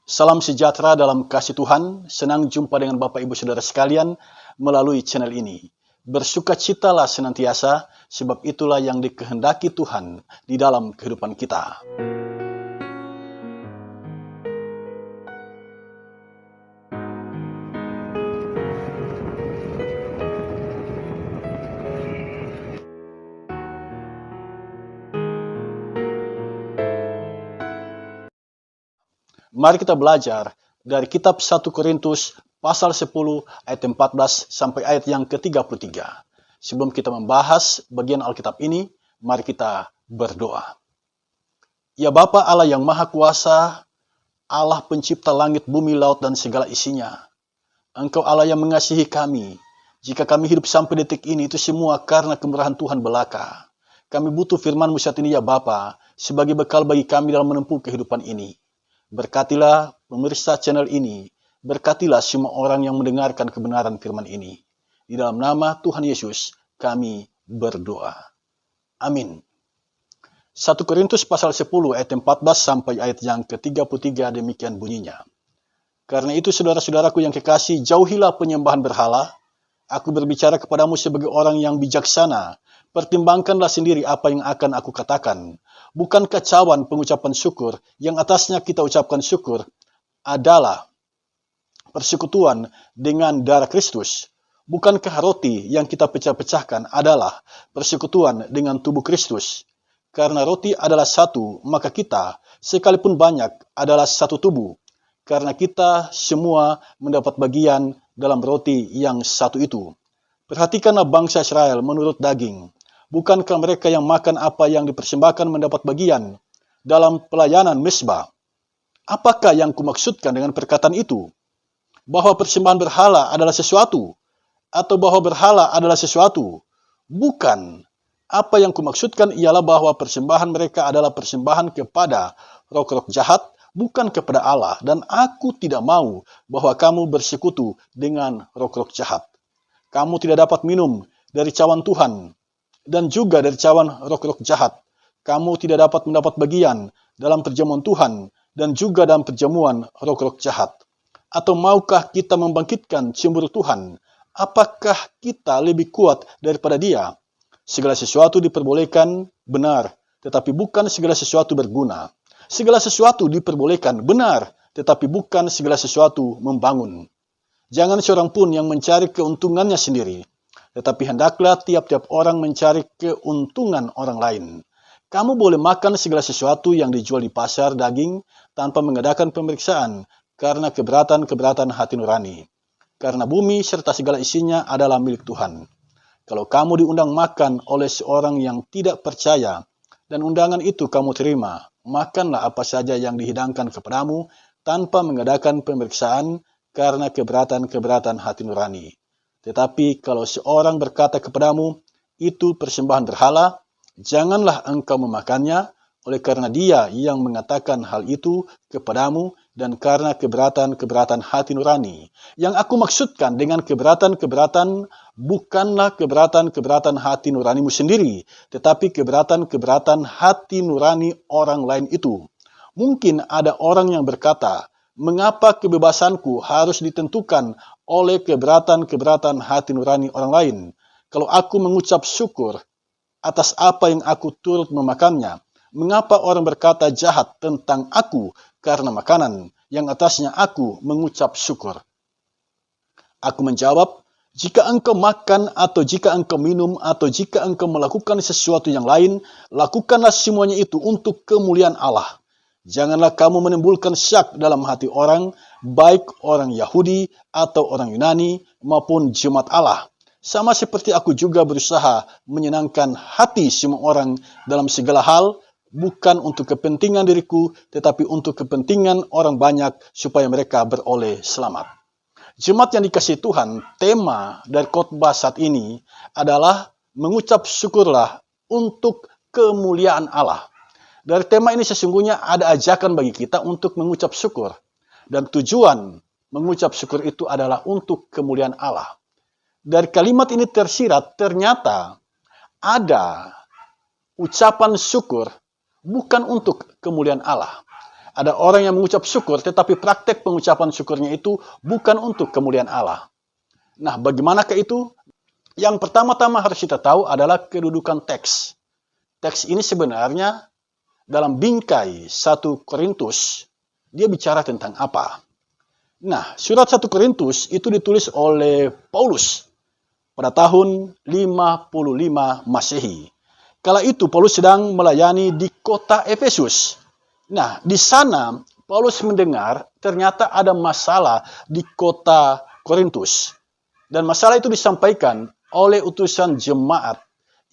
Salam sejahtera dalam kasih Tuhan, senang jumpa dengan Bapak Ibu Saudara sekalian melalui channel ini. Bersukacitalah senantiasa, sebab itulah yang dikehendaki Tuhan di dalam kehidupan kita. Mari kita belajar dari kitab 1 Korintus pasal 10 ayat 14 sampai ayat yang ke-33. Sebelum kita membahas bagian Alkitab ini, mari kita berdoa. Ya Bapa Allah yang Maha Kuasa, Allah pencipta langit, bumi, laut, dan segala isinya. Engkau Allah yang mengasihi kami. Jika kami hidup sampai detik ini, itu semua karena kemurahan Tuhan belaka. Kami butuh firman-Mu saat ini ya Bapa, sebagai bekal bagi kami dalam menempuh kehidupan ini. Berkatilah pemirsa channel ini, berkatilah semua orang yang mendengarkan kebenaran firman ini. Di dalam nama Tuhan Yesus, kami berdoa. Amin. 1 Korintus pasal 10 ayat 14 sampai ayat yang ke-33 demikian bunyinya. Karena itu saudara-saudaraku yang kekasih, jauhilah penyembahan berhala. Aku berbicara kepadamu sebagai orang yang bijaksana. Pertimbangkanlah sendiri apa yang akan aku katakan. Bukan kacauan pengucapan syukur yang atasnya kita ucapkan syukur adalah persekutuan dengan darah Kristus. Bukankah roti yang kita pecah-pecahkan adalah persekutuan dengan tubuh Kristus? Karena roti adalah satu, maka kita, sekalipun banyak, adalah satu tubuh. Karena kita semua mendapat bagian dalam roti yang satu itu. Perhatikanlah bangsa Israel menurut daging. Bukankah mereka yang makan apa yang dipersembahkan mendapat bagian dalam pelayanan mezbah? Apakah yang kumaksudkan dengan perkataan itu? Bahwa persembahan berhala adalah sesuatu? Atau bahwa berhala adalah sesuatu? Bukan. Apa yang kumaksudkan ialah bahwa persembahan mereka adalah persembahan kepada roh-roh jahat, bukan kepada Allah. Dan aku tidak mau bahwa kamu bersekutu dengan roh-roh jahat. Kamu tidak dapat minum dari cawan Tuhan dan juga dari cawan roh-roh jahat. Kamu tidak dapat mendapat bagian dalam perjamuan Tuhan dan juga dalam perjamuan roh-roh jahat. Atau maukah kita membangkitkan cemburu Tuhan? Apakah kita lebih kuat daripada Dia? Segala sesuatu diperbolehkan, benar, tetapi bukan segala sesuatu berguna. Segala sesuatu diperbolehkan, benar, tetapi bukan segala sesuatu membangun. Jangan seorang pun yang mencari keuntungannya sendiri, tetapi hendaklah tiap-tiap orang mencari keuntungan orang lain. Kamu boleh makan segala sesuatu yang dijual di pasar daging tanpa mengadakan pemeriksaan karena keberatan-keberatan hati nurani. Karena bumi serta segala isinya adalah milik Tuhan. Kalau kamu diundang makan oleh seorang yang tidak percaya dan undangan itu kamu terima, makanlah apa saja yang dihidangkan kepadamu tanpa mengadakan pemeriksaan karena keberatan-keberatan hati nurani. Tetapi kalau seorang berkata kepadamu, itu persembahan berhala, janganlah engkau memakannya, oleh karena dia yang mengatakan hal itu kepadamu dan karena keberatan-keberatan hati nurani. Yang aku maksudkan dengan keberatan-keberatan bukanlah keberatan-keberatan hati nuranimu sendiri, tetapi keberatan-keberatan hati nurani orang lain itu. Mungkin ada orang yang berkata, mengapa kebebasanku harus ditentukan oleh keberatan-keberatan hati nurani orang lain? Kalau aku mengucap syukur atas apa yang aku turut memakannya, mengapa orang berkata jahat tentang aku karena makanan yang atasnya aku mengucap syukur? Aku menjawab, jika engkau makan atau jika engkau minum atau jika engkau melakukan sesuatu yang lain, lakukanlah semuanya itu untuk kemuliaan Allah. Janganlah kamu menimbulkan syak dalam hati orang, baik orang Yahudi atau orang Yunani maupun jemaat Allah. Sama seperti aku juga berusaha menyenangkan hati semua orang dalam segala hal, bukan untuk kepentingan diriku, tetapi untuk kepentingan orang banyak supaya mereka beroleh selamat. Jemaat yang dikasihi Tuhan, tema dari khotbah saat ini adalah mengucap syukurlah untuk kemuliaan Allah. Dari tema ini sesungguhnya ada ajakan bagi kita untuk mengucap syukur. Dan tujuan mengucap syukur itu adalah untuk kemuliaan Allah. Dari kalimat ini tersirat, ternyata ada ucapan syukur bukan untuk kemuliaan Allah. Ada orang yang mengucap syukur, tetapi praktek pengucapan syukurnya itu bukan untuk kemuliaan Allah. Nah, bagaimanakah itu? Yang pertama-tama harus kita tahu adalah kedudukan teks. Teks ini sebenarnya dalam bingkai 1 Korintus, dia bicara tentang apa? Nah, surat 1 Korintus itu ditulis oleh Paulus pada tahun 55 Masehi. Kala itu Paulus sedang melayani di kota Efesus. Nah, di sana Paulus mendengar ternyata ada masalah di kota Korintus. Dan masalah itu disampaikan oleh utusan jemaat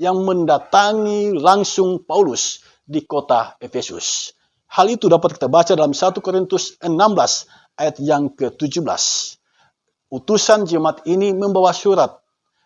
yang mendatangi langsung Paulus di kota Efesus. Hal itu dapat kita baca dalam 1 Korintus 16 ayat yang ke-17. Utusan jemaat ini membawa surat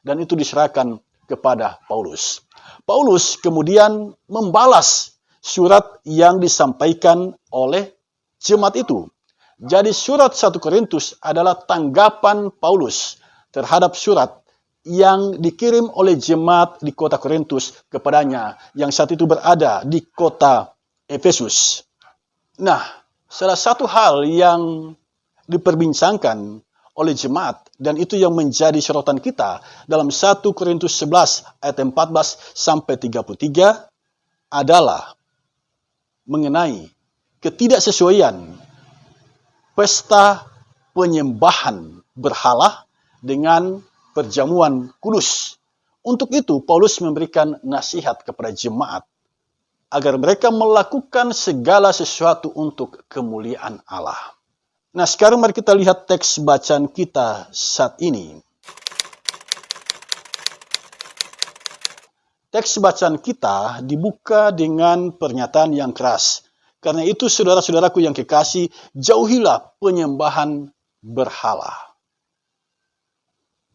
dan itu diserahkan kepada Paulus. Paulus kemudian membalas surat yang disampaikan oleh jemaat itu. Jadi surat 1 Korintus adalah tanggapan Paulus terhadap surat yang dikirim oleh jemaat di kota Korintus kepadanya yang saat itu berada di kota Efesus. Nah, salah satu hal yang diperbincangkan oleh jemaat dan itu yang menjadi sorotan kita dalam 1 Korintus 11 ayat 14 sampai 33 adalah mengenai ketidaksesuaian pesta penyembahan berhala dengan perjamuan kudus. Untuk itu Paulus memberikan nasihat kepada jemaat agar mereka melakukan segala sesuatu untuk kemuliaan Allah. Nah, sekarang mari kita lihat teks bacaan kita saat ini. Teks bacaan kita dibuka dengan pernyataan yang keras. Karena itu, saudara-saudaraku yang kekasih, jauhilah penyembahan berhala.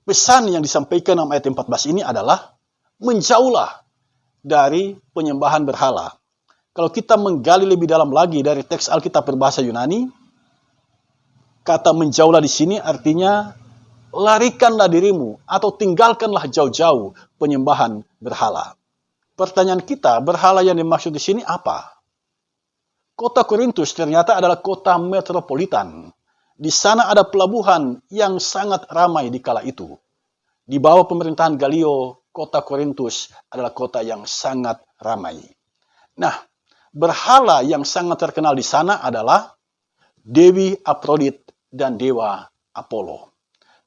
Pesan yang disampaikan dalam ayat 14 ini adalah menjauhlah dari penyembahan berhala. Kalau kita menggali lebih dalam lagi dari teks Alkitab berbahasa Yunani, kata menjauhlah di sini artinya larikanlah dirimu atau tinggalkanlah jauh-jauh penyembahan berhala. Pertanyaan kita, berhala yang dimaksud di sini apa? Kota Korintus ternyata adalah kota metropolitan. Di sana ada pelabuhan yang sangat ramai di kala itu. Di bawah pemerintahan Galio, kota Korintus adalah kota yang sangat ramai. Nah, berhala yang sangat terkenal di sana adalah Dewi Afrodit dan Dewa Apollo.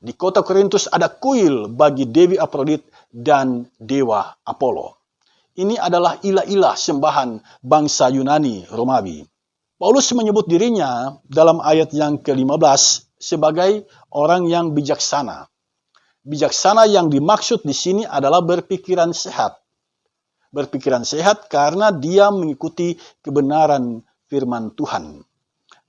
Di kota Korintus ada kuil bagi Dewi Afrodit dan Dewa Apollo. Ini adalah ilah-ilah sembahan bangsa Yunani Romawi. Paulus menyebut dirinya dalam ayat yang ke-15 sebagai orang yang bijaksana. Bijaksana yang dimaksud di sini adalah berpikiran sehat. Berpikiran sehat karena dia mengikuti kebenaran firman Tuhan.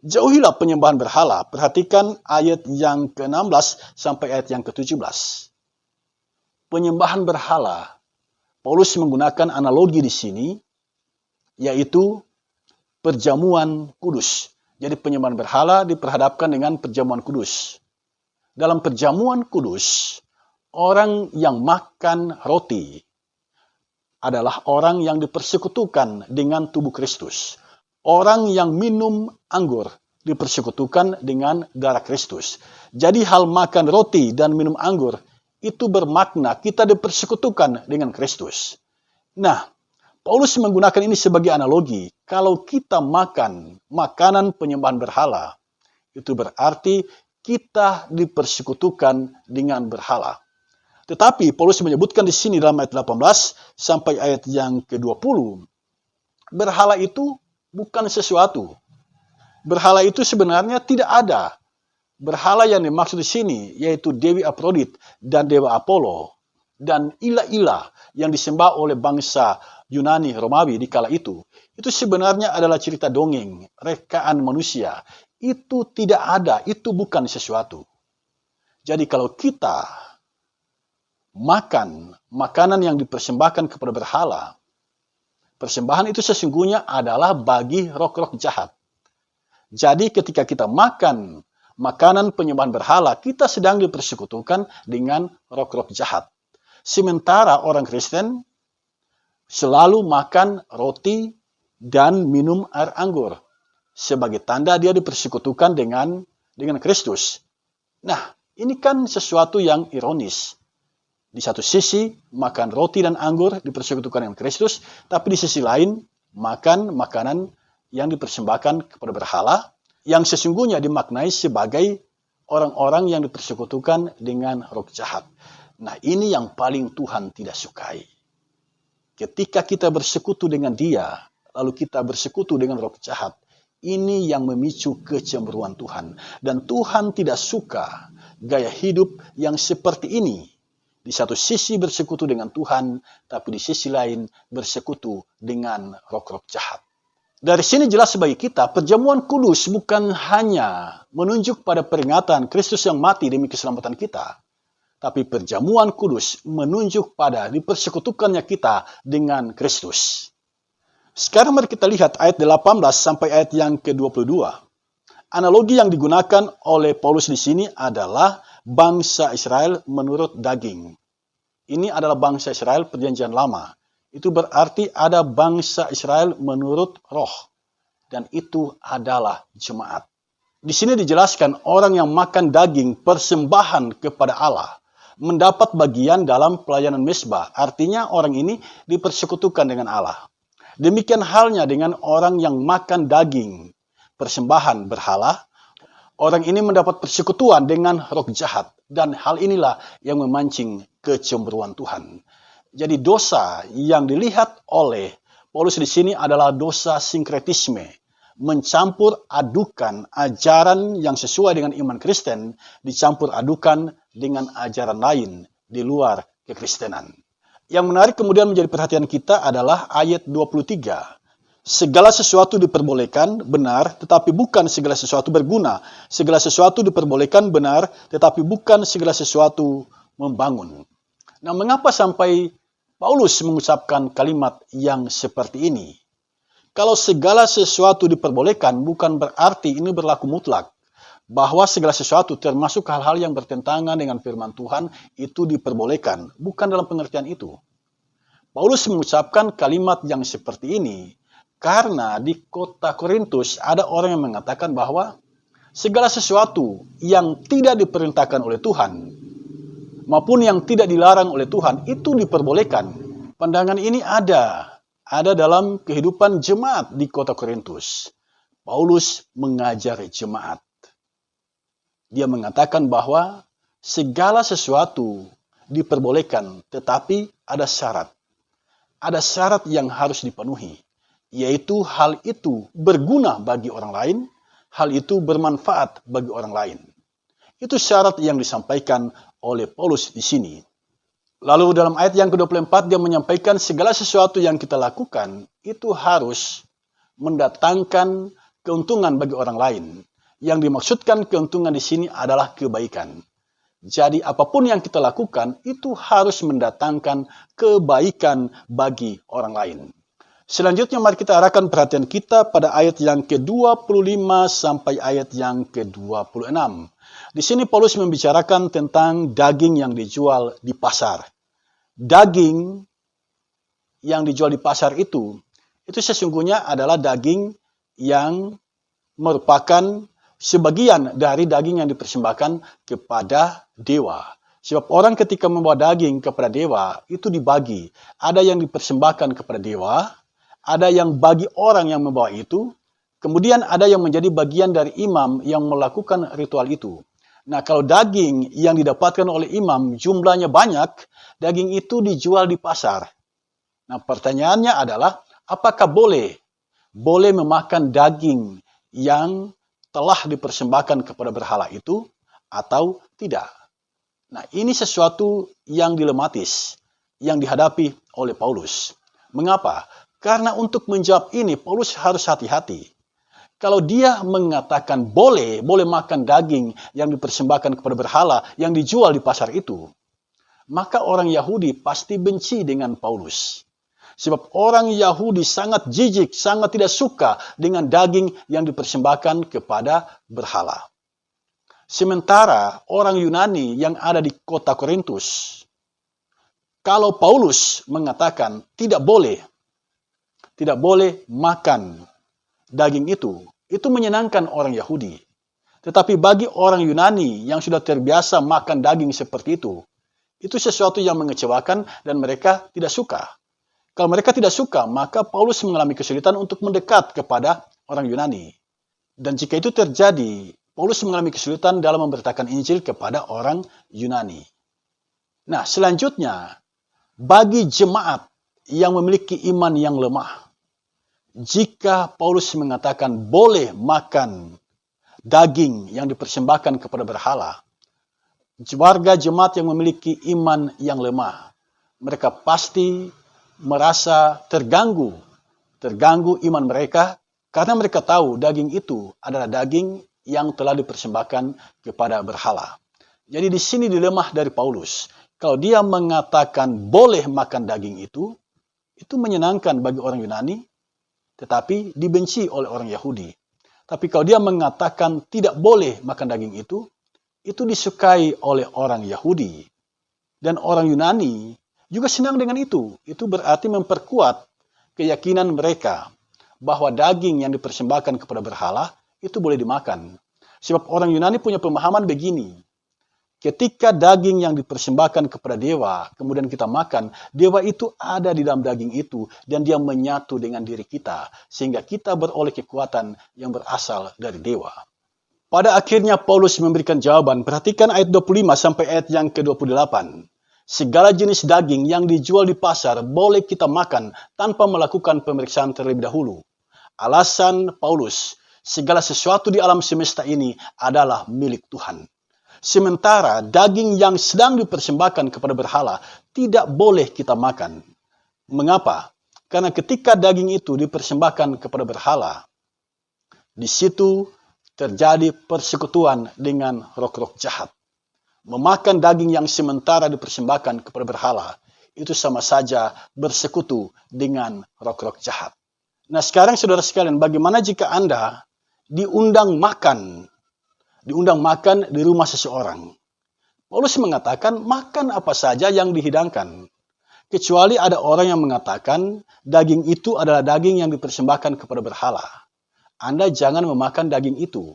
Jauhilah penyembahan berhala. Perhatikan ayat yang ke-16 sampai ayat yang ke-17. Penyembahan berhala. Paulus menggunakan analogi di sini, yaitu perjamuan kudus. Jadi penyembahan berhala diperhadapkan dengan perjamuan kudus. Dalam perjamuan kudus, orang yang makan roti adalah orang yang dipersekutukan dengan tubuh Kristus. Orang yang minum anggur dipersekutukan dengan darah Kristus. Jadi hal makan roti dan minum anggur itu bermakna kita dipersekutukan dengan Kristus. Nah, Paulus menggunakan ini sebagai analogi. Kalau kita makan makanan penyembahan berhala, itu berarti kita dipersekutukan dengan berhala. Tetapi Paulus menyebutkan di sini dalam ayat 18 sampai ayat yang ke-20, berhala itu bukan sesuatu. Berhala itu sebenarnya tidak ada. Berhala yang dimaksud di sini yaitu Dewi Afrodit dan Dewa Apollo dan ilah-ilah yang disembah oleh bangsa Yunani Romawi di kala itu sebenarnya adalah cerita dongeng, rekaan manusia. Itu tidak ada, itu bukan sesuatu. Jadi kalau kita makan makanan yang dipersembahkan kepada berhala, persembahan itu sesungguhnya adalah bagi roh-roh jahat. Jadi ketika kita makan makanan penyembahan berhala, kita sedang dipersekutukan dengan roh-roh jahat. Sementara orang Kristen selalu makan roti dan minum air anggur. sebagai tanda dia dipersekutukan dengan Kristus. Nah, ini kan sesuatu yang ironis. Di satu sisi, makan roti dan anggur dipersekutukan dengan Kristus, tapi di sisi lain, makan makanan yang dipersembahkan kepada berhala, yang sesungguhnya dimaknai sebagai orang-orang yang dipersekutukan dengan roh jahat. Nah, ini yang paling Tuhan tidak sukai. Ketika kita bersekutu dengan Dia, lalu kita bersekutu dengan roh jahat, ini yang memicu kecemburuan Tuhan. Dan Tuhan tidak suka gaya hidup yang seperti ini. Di satu sisi bersekutu dengan Tuhan, tapi di sisi lain bersekutu dengan roh-roh jahat. Dari sini jelas bagi kita, perjamuan kudus bukan hanya menunjuk pada peringatan Kristus yang mati demi keselamatan kita, tapi perjamuan kudus menunjuk pada dipersekutukannya kita dengan Kristus. Sekarang mari kita lihat ayat 18 sampai ayat yang ke-22. Analogi yang digunakan oleh Paulus di sini adalah bangsa Israel menurut daging. Ini adalah bangsa Israel perjanjian lama. Itu berarti ada bangsa Israel menurut roh. Dan itu adalah jemaat. Di sini dijelaskan orang yang makan daging persembahan kepada Allah mendapat bagian dalam pelayanan mezbah. Artinya orang ini dipersekutukan dengan Allah. Demikian halnya dengan orang yang makan daging persembahan berhala. Orang ini mendapat persekutuan dengan roh jahat. Dan hal inilah yang memancing kecemburuan Tuhan. Jadi dosa yang dilihat oleh Paulus di sini adalah dosa sinkretisme, mencampur adukan ajaran yang sesuai dengan iman Kristen, dicampur adukan dengan ajaran lain di luar kekristenan. Yang menarik kemudian menjadi perhatian kita adalah ayat 23. Segala sesuatu diperbolehkan benar, tetapi bukan segala sesuatu berguna. Segala sesuatu diperbolehkan benar, tetapi bukan segala sesuatu membangun. Nah, mengapa sampai Paulus mengucapkan kalimat yang seperti ini? Kalau segala sesuatu diperbolehkan, bukan berarti ini berlaku mutlak. Bahwa segala sesuatu termasuk hal-hal yang bertentangan dengan firman Tuhan itu diperbolehkan. Bukan dalam pengertian itu. Paulus mengucapkan kalimat yang seperti ini karena di kota Korintus ada orang yang mengatakan bahwa segala sesuatu yang tidak diperintahkan oleh Tuhan maupun yang tidak dilarang oleh Tuhan, itu diperbolehkan. Pandangan ini ada dalam kehidupan jemaat di kota Korintus. Paulus mengajar jemaat. Dia mengatakan bahwa segala sesuatu diperbolehkan, tetapi ada syarat. Ada syarat yang harus dipenuhi, yaitu hal itu berguna bagi orang lain, hal itu bermanfaat bagi orang lain. Itu syarat yang disampaikan oleh Paulus di sini. Lalu dalam ayat yang ke-24 dia menyampaikan segala sesuatu yang kita lakukan itu harus mendatangkan keuntungan bagi orang lain. Yang dimaksudkan keuntungan di sini adalah kebaikan. Jadi apapun yang kita lakukan itu harus mendatangkan kebaikan bagi orang lain. Selanjutnya mari kita arahkan perhatian kita pada ayat yang ke-25 sampai ayat yang ke-26. Di sini Paulus membicarakan tentang daging yang dijual di pasar. Daging yang dijual di pasar itu sesungguhnya adalah daging yang merupakan sebagian dari daging yang dipersembahkan kepada dewa. Sebab orang ketika membawa daging kepada dewa, itu dibagi. Ada yang dipersembahkan kepada dewa, ada yang bagi orang yang membawa itu, kemudian ada yang menjadi bagian dari imam yang melakukan ritual itu. Nah, kalau daging yang didapatkan oleh imam jumlahnya banyak, daging itu dijual di pasar. Nah, pertanyaannya adalah, apakah boleh memakan daging yang telah dipersembahkan kepada berhala itu atau tidak? Nah, ini sesuatu yang dilematis yang dihadapi oleh Paulus. Mengapa? Karena untuk menjawab ini, Paulus harus hati-hati. Kalau dia mengatakan boleh makan daging yang dipersembahkan kepada berhala yang dijual di pasar itu, maka orang Yahudi pasti benci dengan Paulus. Sebab orang Yahudi sangat jijik, sangat tidak suka dengan daging yang dipersembahkan kepada berhala. Sementara orang Yunani yang ada di kota Korintus, kalau Paulus mengatakan tidak boleh makan daging itu, itu menyenangkan orang Yahudi. Tetapi bagi orang Yunani yang sudah terbiasa makan daging seperti itu sesuatu yang mengecewakan dan mereka tidak suka. Kalau mereka tidak suka, maka Paulus mengalami kesulitan untuk mendekat kepada orang Yunani. Dan jika itu terjadi, Paulus mengalami kesulitan dalam memberitakan Injil kepada orang Yunani. Nah, selanjutnya, bagi jemaat yang memiliki iman yang lemah, jika Paulus mengatakan boleh makan daging yang dipersembahkan kepada berhala, warga jemaat yang memiliki iman yang lemah, mereka pasti merasa terganggu iman mereka karena mereka tahu daging itu adalah daging yang telah dipersembahkan kepada berhala. Jadi di sini dilema dari Paulus. Kalau dia mengatakan boleh makan daging itu menyenangkan bagi orang Yunani, tetapi dibenci oleh orang Yahudi. Tapi kalau dia mengatakan tidak boleh makan daging itu disukai oleh orang Yahudi. Dan orang Yunani juga senang dengan itu. Itu berarti memperkuat keyakinan mereka bahwa daging yang dipersembahkan kepada berhala itu boleh dimakan. Sebab orang Yunani punya pemahaman begini. Ketika daging yang dipersembahkan kepada dewa, kemudian kita makan, dewa itu ada di dalam daging itu dan dia menyatu dengan diri kita sehingga kita beroleh kekuatan yang berasal dari dewa. Pada akhirnya Paulus memberikan jawaban. Perhatikan ayat 25 sampai ayat yang ke-28. Segala jenis daging yang dijual di pasar boleh kita makan tanpa melakukan pemeriksaan terlebih dahulu. Alasan Paulus, segala sesuatu di alam semesta ini adalah milik Tuhan. Sementara daging yang sedang dipersembahkan kepada berhala tidak boleh kita makan. Mengapa? Karena ketika daging itu dipersembahkan kepada berhala, di situ terjadi persekutuan dengan roh-roh jahat. Memakan daging yang sementara dipersembahkan kepada berhala, itu sama saja bersekutu dengan roh-roh jahat. Nah sekarang saudara sekalian, bagaimana jika Anda diundang makan di rumah seseorang? Paulus mengatakan makan apa saja yang dihidangkan. Kecuali ada orang yang mengatakan daging itu adalah daging yang dipersembahkan kepada berhala. Anda jangan memakan daging itu.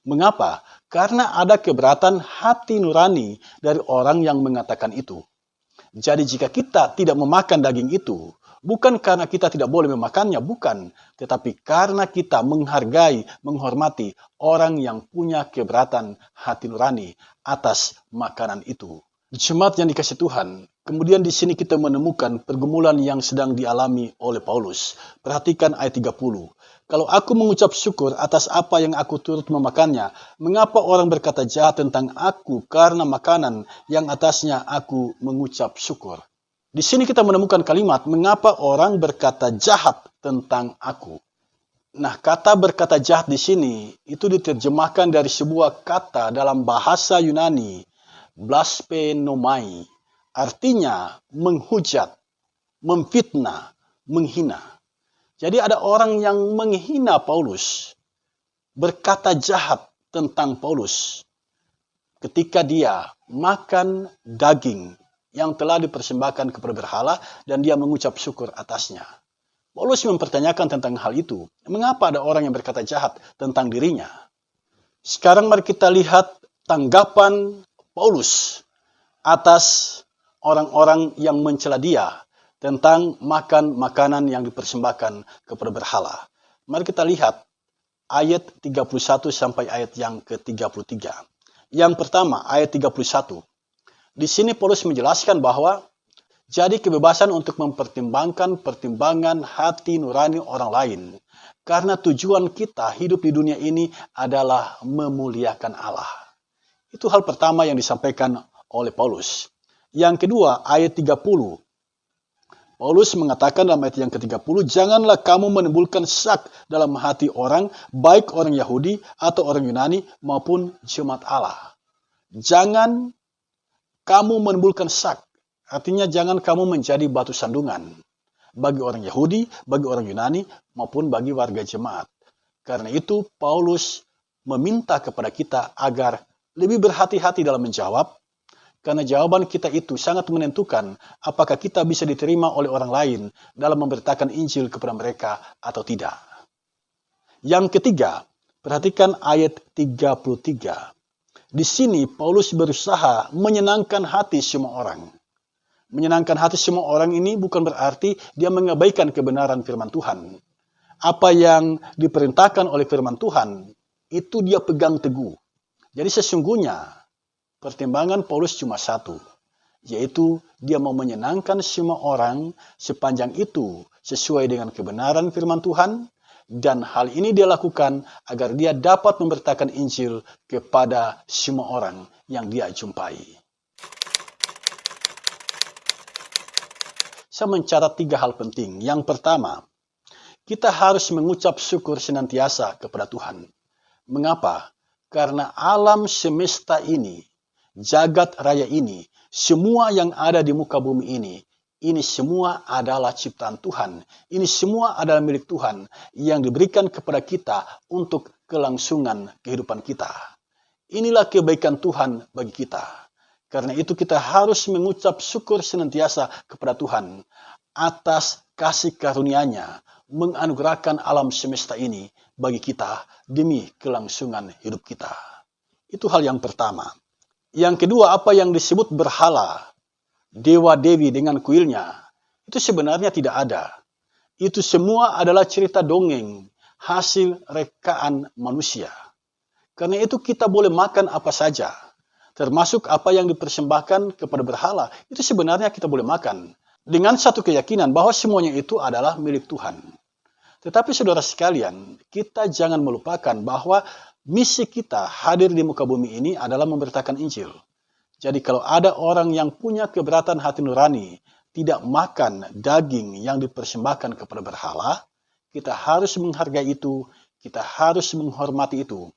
Mengapa? Karena ada keberatan hati nurani dari orang yang mengatakan itu. Jadi jika kita tidak memakan daging itu, bukan karena kita tidak boleh memakannya, bukan. Tetapi karena kita menghargai, menghormati orang yang punya keberatan hati nurani atas makanan itu. Jemaat yang dikasihi Tuhan, kemudian di sini kita menemukan pergumulan yang sedang dialami oleh Paulus. Perhatikan ayat 30. Kalau aku mengucap syukur atas apa yang aku turut memakannya, mengapa orang berkata jahat tentang aku karena makanan yang atasnya aku mengucap syukur? Di sini kita menemukan kalimat, mengapa orang berkata jahat tentang aku. Nah, kata berkata jahat di sini, itu diterjemahkan dari sebuah kata dalam bahasa Yunani, blasphemomai. Artinya menghujat, memfitnah, menghina. Jadi ada orang yang menghina Paulus, berkata jahat tentang Paulus ketika dia makan daging yang telah dipersembahkan kepada berhala dan dia mengucap syukur atasnya. Paulus mempertanyakan tentang hal itu. Mengapa ada orang yang berkata jahat tentang dirinya? Sekarang mari kita lihat tanggapan Paulus atas orang-orang yang mencela dia tentang makan makanan yang dipersembahkan kepada berhala. Mari kita lihat ayat 31 sampai ayat yang ke-33. Yang pertama, ayat 31. Di sini Paulus menjelaskan bahwa jadi kebebasan untuk mempertimbangkan pertimbangan hati nurani orang lain. Karena tujuan kita hidup di dunia ini adalah memuliakan Allah. Itu hal pertama yang disampaikan oleh Paulus. Yang kedua, ayat 30. Paulus mengatakan dalam ayat yang ke-30, janganlah kamu menimbulkan syak dalam hati orang, baik orang Yahudi atau orang Yunani maupun jemaat Allah. Jangan kamu menimbulkan syak. Artinya jangan kamu menjadi batu sandungan bagi orang Yahudi, bagi orang Yunani, maupun bagi warga jemaat. Karena itu Paulus meminta kepada kita agar lebih berhati-hati dalam menjawab, karena jawaban kita itu sangat menentukan apakah kita bisa diterima oleh orang lain dalam memberitakan Injil kepada mereka atau tidak. Yang ketiga, Perhatikan ayat 33. Di sini Paulus berusaha menyenangkan hati semua orang. Menyenangkan hati semua orang ini bukan berarti dia mengabaikan kebenaran firman Tuhan. Apa yang diperintahkan oleh firman Tuhan, itu dia pegang teguh. Jadi sesungguhnya pertimbangan Paulus cuma satu, yaitu dia mau menyenangkan semua orang sepanjang itu sesuai dengan kebenaran firman Tuhan, dan hal ini dia lakukan agar dia dapat memberitakan Injil kepada semua orang yang dia jumpai. Saya mencatat 3 hal penting. Yang pertama, kita harus mengucap syukur senantiasa kepada Tuhan. Mengapa? Karena alam semesta ini, jagat raya ini, semua yang ada di muka bumi ini semua adalah ciptaan Tuhan. Ini semua adalah milik Tuhan yang diberikan kepada kita untuk kelangsungan kehidupan kita. Inilah kebaikan Tuhan bagi kita. Karena itu kita harus mengucap syukur senantiasa kepada Tuhan atas kasih karunia-Nya menganugerahkan alam semesta ini bagi kita demi kelangsungan hidup kita. Itu hal yang pertama. Yang kedua, apa yang disebut berhala, dewa-dewi dengan kuilnya, itu sebenarnya tidak ada. Itu semua adalah cerita dongeng, hasil rekaan manusia. Karena itu kita boleh makan apa saja, termasuk apa yang dipersembahkan kepada berhala, itu sebenarnya kita boleh makan. Dengan satu keyakinan bahwa semuanya itu adalah milik Tuhan. Tetapi saudara sekalian, kita jangan melupakan bahwa misi kita hadir di muka bumi ini adalah memberitakan Injil. Jadi kalau ada orang yang punya keberatan hati nurani, tidak makan daging yang dipersembahkan kepada berhala, kita harus menghargai itu, kita harus menghormati itu,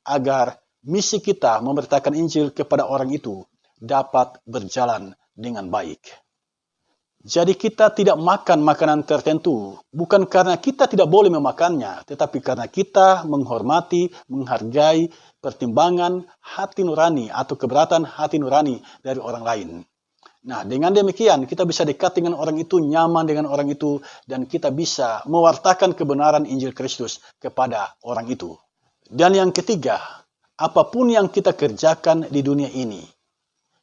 agar misi kita memberitakan Injil kepada orang itu dapat berjalan dengan baik. Jadi kita tidak makan makanan tertentu, bukan karena kita tidak boleh memakannya, tetapi karena kita menghormati, menghargai pertimbangan hati nurani atau keberatan hati nurani dari orang lain. Nah, dengan demikian kita bisa dekat dengan orang itu, nyaman dengan orang itu, dan kita bisa mewartakan kebenaran Injil Kristus kepada orang itu. Dan yang ketiga, apapun yang kita kerjakan di dunia ini,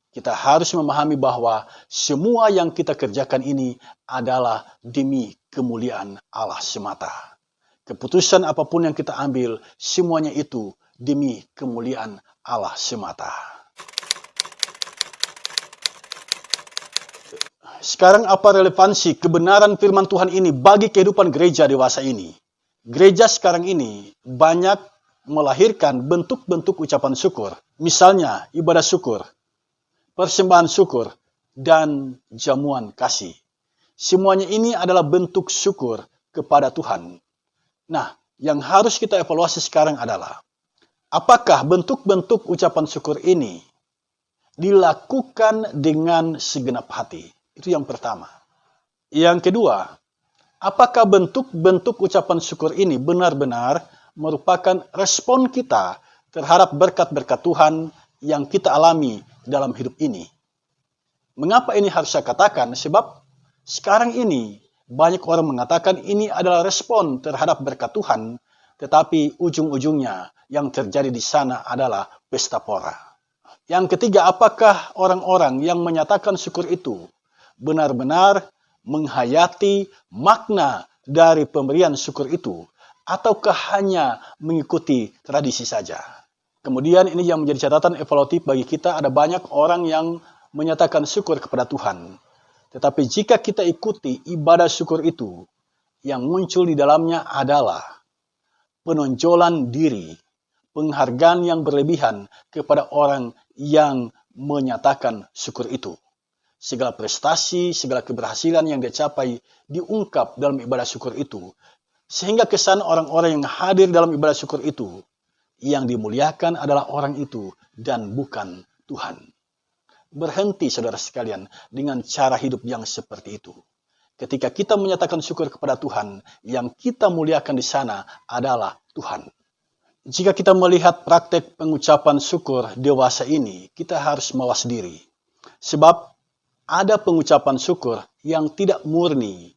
kita harus memahami bahwa semua yang kita kerjakan ini adalah demi kemuliaan Allah semata. Keputusan apapun yang kita ambil, semuanya itu demi kemuliaan Allah semata. Sekarang apa relevansi kebenaran firman Tuhan ini bagi kehidupan gereja dewasa ini? Gereja sekarang ini banyak melahirkan bentuk-bentuk ucapan syukur. Misalnya ibadah syukur, persembahan syukur, dan jamuan kasih. Semuanya ini adalah bentuk syukur kepada Tuhan. Nah, yang harus kita evaluasi sekarang adalah, apakah bentuk-bentuk ucapan syukur ini dilakukan dengan segenap hati? Itu yang pertama. Yang kedua, apakah bentuk-bentuk ucapan syukur ini benar-benar merupakan respon kita terhadap berkat-berkat Tuhan yang kita alami dalam hidup ini? Mengapa ini harus saya katakan? Sebab sekarang ini banyak orang mengatakan ini adalah respon terhadap berkat Tuhan, tetapi ujung-ujungnya yang terjadi di sana adalah pesta pora. Yang ketiga, apakah orang-orang yang menyatakan syukur itu benar-benar menghayati makna dari pemberian syukur itu, ataukah hanya mengikuti tradisi saja? Kemudian ini yang menjadi catatan evaluatif bagi kita, ada banyak orang yang menyatakan syukur kepada Tuhan. Tetapi jika kita ikuti ibadah syukur itu, yang muncul di dalamnya adalah penonjolan diri, penghargaan yang berlebihan kepada orang yang menyatakan syukur itu. Segala prestasi, segala keberhasilan yang dia capai diungkap dalam ibadah syukur itu. Sehingga kesan orang-orang yang hadir dalam ibadah syukur itu, yang dimuliakan adalah orang itu dan bukan Tuhan. Berhenti saudara sekalian dengan cara hidup yang seperti itu. Ketika kita menyatakan syukur kepada Tuhan, yang kita muliakan di sana adalah Tuhan. Jika kita melihat praktek pengucapan syukur dewasa ini, kita harus mawas diri. Sebab ada pengucapan syukur yang tidak murni.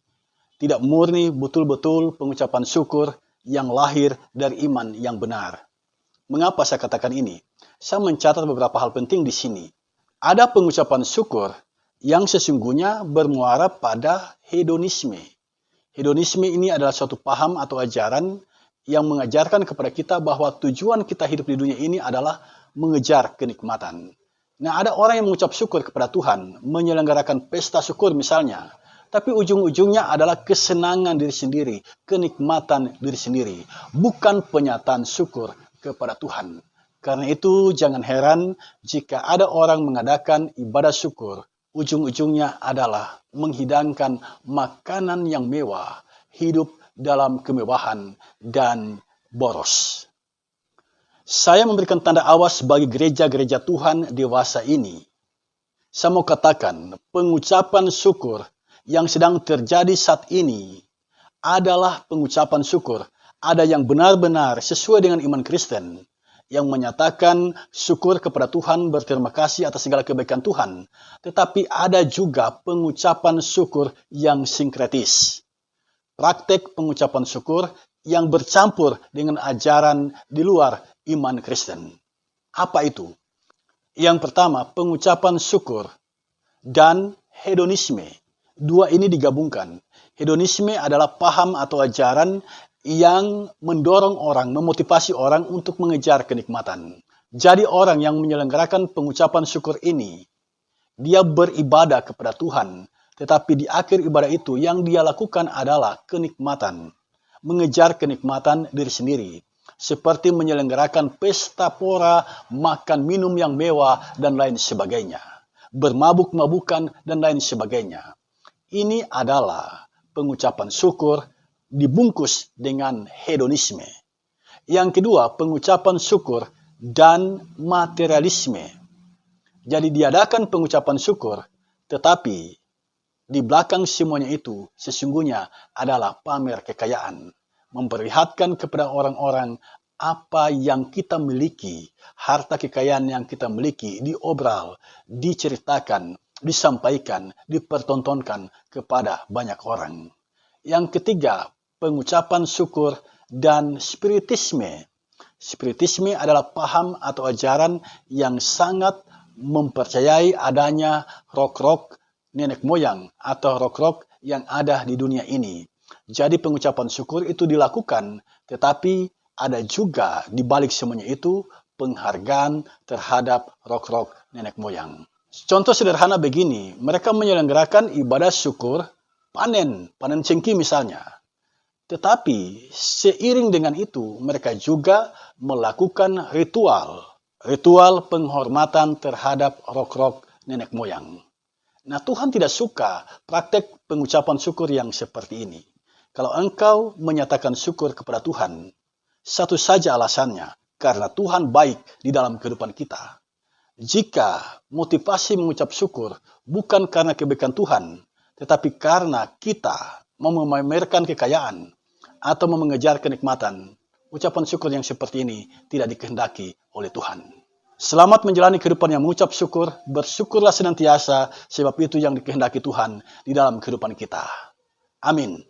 Tidak murni betul-betul pengucapan syukur yang lahir dari iman yang benar. Mengapa saya katakan ini? Saya mencatat beberapa hal penting di sini. Ada pengucapan syukur yang sesungguhnya bermuara pada hedonisme. Hedonisme ini adalah suatu paham atau ajaran yang mengajarkan kepada kita bahwa tujuan kita hidup di dunia ini adalah mengejar kenikmatan. Nah, ada orang yang mengucap syukur kepada Tuhan, menyelenggarakan pesta syukur misalnya, tapi ujung-ujungnya adalah kesenangan diri sendiri, kenikmatan diri sendiri, bukan penyataan syukur kepada Tuhan. Karena itu jangan heran jika ada orang mengadakan ibadah syukur, ujung-ujungnya adalah menghidangkan makanan yang mewah, hidup dalam kemewahan dan boros. Saya memberikan tanda awas bagi gereja-gereja Tuhan dewasa ini. Saya mau katakan, pengucapan syukur yang sedang terjadi saat ini adalah pengucapan syukur. Ada yang benar-benar sesuai dengan iman Kristen, yang menyatakan syukur kepada Tuhan, berterima kasih atas segala kebaikan Tuhan. Tetapi ada juga pengucapan syukur yang sinkretis. Praktek pengucapan syukur yang bercampur dengan ajaran di luar iman Kristen. Apa itu? Yang pertama, pengucapan syukur dan hedonisme. Dua ini digabungkan. Hedonisme adalah paham atau ajaran yang mendorong orang, memotivasi orang untuk mengejar kenikmatan. Jadi orang yang menyelenggarakan pengucapan syukur ini, dia beribadah kepada Tuhan, tetapi di akhir ibadah itu yang dia lakukan adalah kenikmatan. Mengejar kenikmatan diri sendiri. Seperti menyelenggarakan pesta pora, makan minum yang mewah, dan lain sebagainya. Bermabuk-mabukan, dan lain sebagainya. Ini adalah pengucapan syukur dibungkus dengan hedonisme. Yang kedua, pengucapan syukur dan materialisme. Jadi diadakan pengucapan syukur, tetapi di belakang semuanya itu sesungguhnya adalah pamer kekayaan. Memperlihatkan kepada orang-orang apa yang kita miliki, harta kekayaan yang kita miliki, diobral, diceritakan, disampaikan, dipertontonkan kepada banyak orang. Yang ketiga, pengucapan syukur dan spiritisme. Spiritisme adalah paham atau ajaran yang sangat mempercayai adanya roh-roh nenek moyang atau roh-roh yang ada di dunia ini. Jadi pengucapan syukur itu dilakukan, tetapi ada juga di balik semuanya itu penghargaan terhadap roh-roh nenek moyang. Contoh sederhana begini, mereka menyelenggarakan ibadah syukur panen cengkih misalnya. Tetapi seiring dengan itu mereka juga melakukan ritual penghormatan terhadap roh-roh nenek moyang. Nah, Tuhan tidak suka praktek pengucapan syukur yang seperti ini. Kalau engkau menyatakan syukur kepada Tuhan, satu saja alasannya, karena Tuhan baik di dalam kehidupan kita. Jika motivasi mengucap syukur bukan karena kebaikan Tuhan, tetapi karena kita mau memamerkan kekayaan atau mau mengejar kenikmatan, ucapan syukur yang seperti ini tidak dikehendaki oleh Tuhan. Selamat menjalani kehidupan yang mengucap syukur, bersyukurlah senantiasa, sebab itu yang dikehendaki Tuhan di dalam kehidupan kita. Amin.